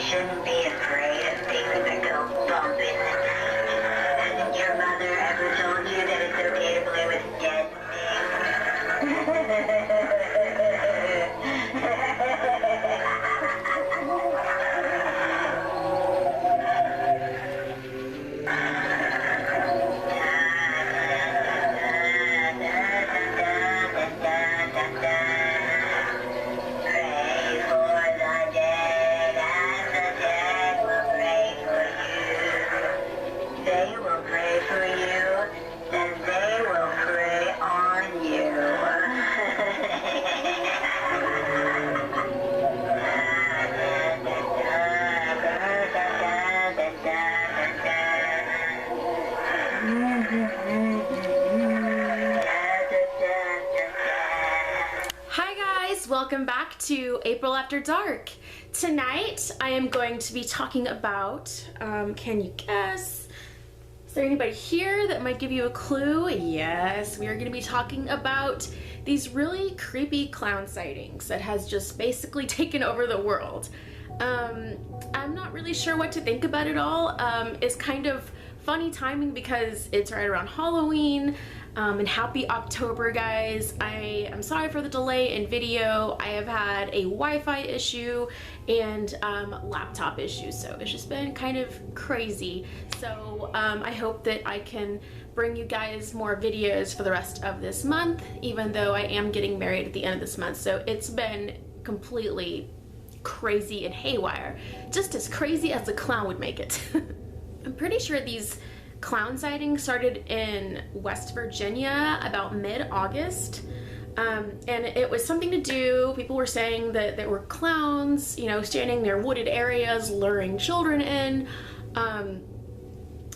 shouldn't be afraid of things that go bump in the night. Hasn't your mother ever told you that it's okay to play with dead Welcome back to April After Dark. Tonight I am going to be talking about, can you guess? Is there anybody here that might give you a clue? Yes, we are going to be talking about these really creepy clown sightings that has just basically taken over the world. I'm not really sure what to think about it all. It's kind of funny timing because it's right around Halloween. And happy October, guys. I am sorry for the delay in video. I have had a Wi-Fi issue and laptop issues, so it's just been kind of crazy. So I hope that I can bring you guys more videos for the rest of this month, even though I am getting married at the end of this month. So it's been completely crazy and haywire, just as crazy as a clown would make it. I'm pretty sure these clown sightings started in West Virginia about mid-August, and it was something to do, people were saying that there were clowns, you know, standing near wooded areas luring children in, and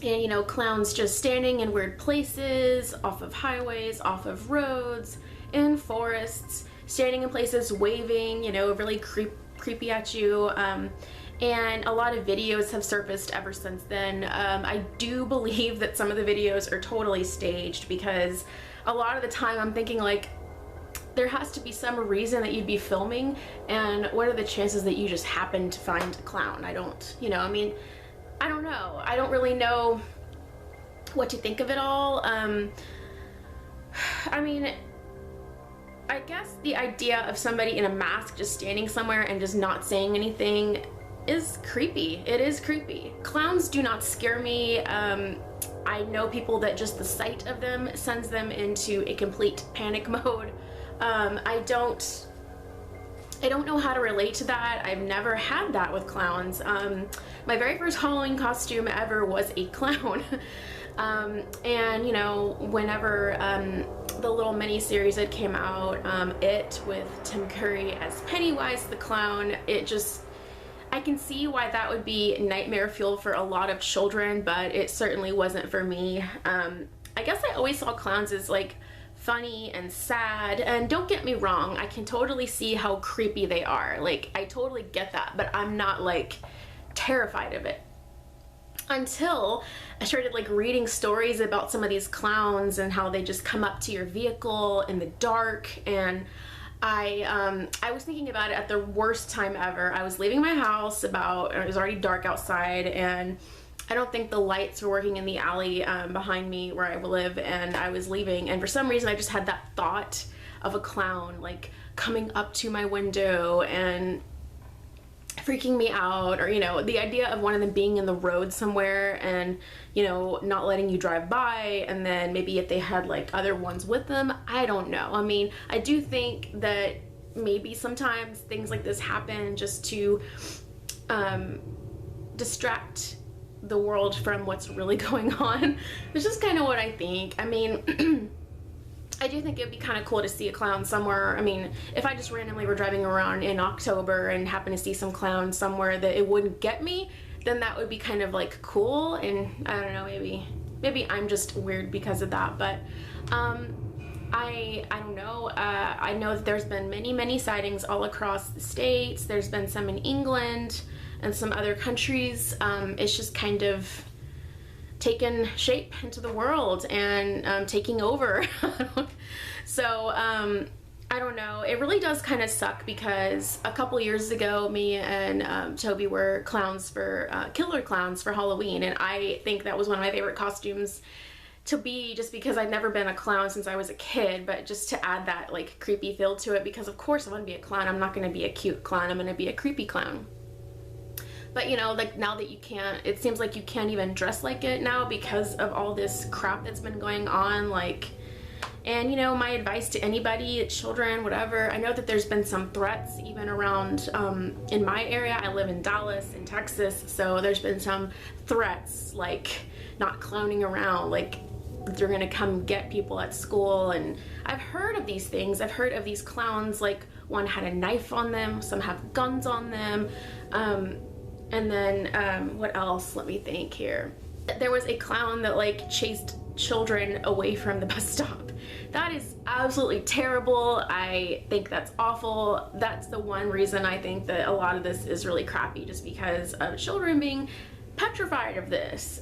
you know, clowns just standing in weird places, off of highways, off of roads, in forests, standing in places waving, you know, really creepy at you. And a lot of videos have surfaced ever since then. I do believe that some of the videos are totally staged, because a lot of the time I'm thinking, like, there has to be some reason that you'd be filming, and what are the chances that you just happen to find a clown? I don't, you know, I mean, I don't know. I don't really know what to think of it all. I mean, I guess the idea of somebody in a mask just standing somewhere and just not saying anything is creepy. It is creepy. Clowns do not scare me. I know people that just the sight of them sends them into a complete panic mode. I don't know how to relate to that. I've never had that with clowns. My very first Halloween costume ever was a clown. And you know, whenever the little mini series that came out, It with Tim Curry as Pennywise the clown, it just, I can see why that would be nightmare fuel for a lot of children, but it certainly wasn't for me. I guess I always saw clowns as like funny and sad, and don't get me wrong, I can totally see how creepy they are. Like, I totally get that, but I'm not like terrified of it. Until I started like reading stories about some of these clowns and how they just come up to your vehicle in the dark, and I was thinking about it at the worst time ever. I was leaving my house, it was already dark outside, and I don't think the lights were working in the alley behind me where I live, and I was leaving, and for some reason I just had that thought of a clown like coming up to my window and freaking me out, or you know, the idea of one of them being in the road somewhere and, you know, not letting you drive by, and then maybe if they had like other ones with them, I don't know. I mean, I do think that maybe sometimes things like this happen just to distract the world from what's really going on. It's just kind of what I think. I mean, I do think it'd be kind of cool to see a clown somewhere. I mean, if I just randomly were driving around in October and happened to see some clown somewhere that it wouldn't get me, then that would be kind of like cool. And I don't know, maybe I'm just weird because of that, but I don't know. I know that there's been many sightings all across the States. There's been some in England and some other countries. It's just kind of taken shape into the world and taking over. So I don't know. It really does kind of suck because a couple years ago, me and Toby were clowns for killer clowns for Halloween, and I think that was one of my favorite costumes to be, just because I'd never been a clown since I was a kid, but just to add that like creepy feel to it, because of course I want to be a clown. I'm not going to be a cute clown. I'm going to be a creepy clown. But you know, like now that you can't, it seems like you can't even dress like it now because of all this crap that's been going on, like. And you know, my advice to anybody, children, whatever, I know that there's been some threats even around in my area. I live in Dallas in Texas, so there's been some threats like not clowning around, like they're gonna come get people at school. And I've heard of these things. I've heard of these clowns, like one had a knife on them, some have guns on them, and then what else, let me think here. There was a clown that like chased children away from the bus stop. That is absolutely terrible. I think that's awful. That's the one reason I think that a lot of this is really crappy, just because of children being petrified of this.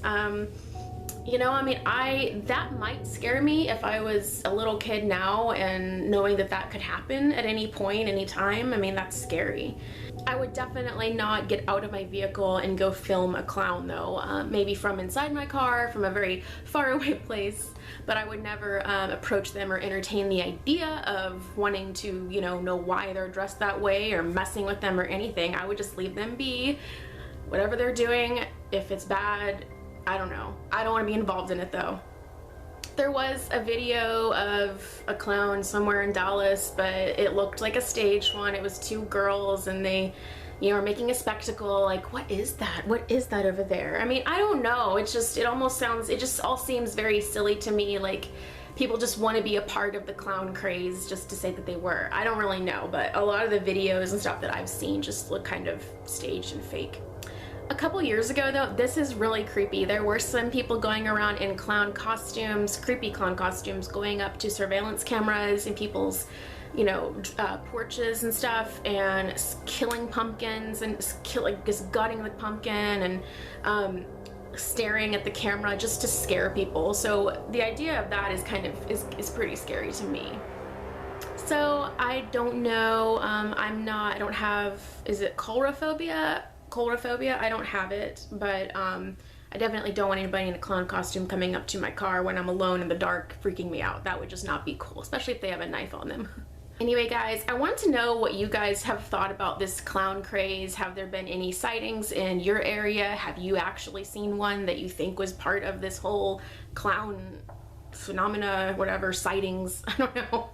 You know, I mean, that might scare me if I was a little kid now and knowing that that could happen at any point, any time. I mean, that's scary. I would definitely not get out of my vehicle and go film a clown though. Maybe from inside my car, from a very far away place, but I would never approach them or entertain the idea of wanting to, you know why they're dressed that way or messing with them or anything. I would just leave them be. Whatever they're doing, if it's bad, I don't know. I don't want to be involved in it though. There was a video of a clown somewhere in Dallas, but it looked like a staged one. It was two girls and they, are making a spectacle. Like, what is that? What is that over there? I mean, I don't know. It just all seems very silly to me. Like, people just want to be a part of the clown craze just to say that they were. I don't really know, but a lot of the videos and stuff that I've seen just look kind of staged and fake. A couple years ago though, this is really creepy. There were some people going around in clown costumes, creepy clown costumes, going up to surveillance cameras in people's, porches and stuff, and killing pumpkins and just gutting the pumpkin and staring at the camera just to scare people. So the idea of that is pretty scary to me. So I don't know. I don't have. Is it coulrophobia? I don't have it, but I definitely don't want anybody in a clown costume coming up to my car when I'm alone in the dark freaking me out. That would just not be cool, especially if they have a knife on them. Anyway guys, I want to know what you guys have thought about this clown craze. Have there been any sightings in your area? Have you actually seen one that you think was part of this whole clown phenomena, whatever, sightings? I don't know.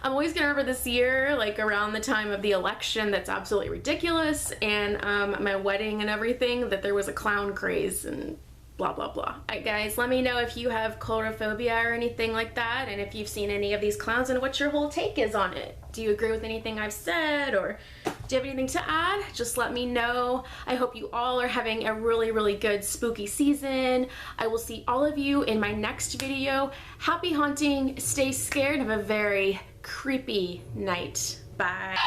I'm always gonna remember this year, like around the time of the election, that's absolutely ridiculous, and my wedding and everything, that there was a clown craze and blah blah blah. Alright guys, let me know if you have coulrophobia or anything like that, and if you've seen any of these clowns and what your whole take is on it. Do you agree with anything I've said, or do you have anything to add? Just let me know. I hope you all are having a really, really good spooky season. I will see all of you in my next video. Happy haunting, stay scared, have a very creepy night. Bye.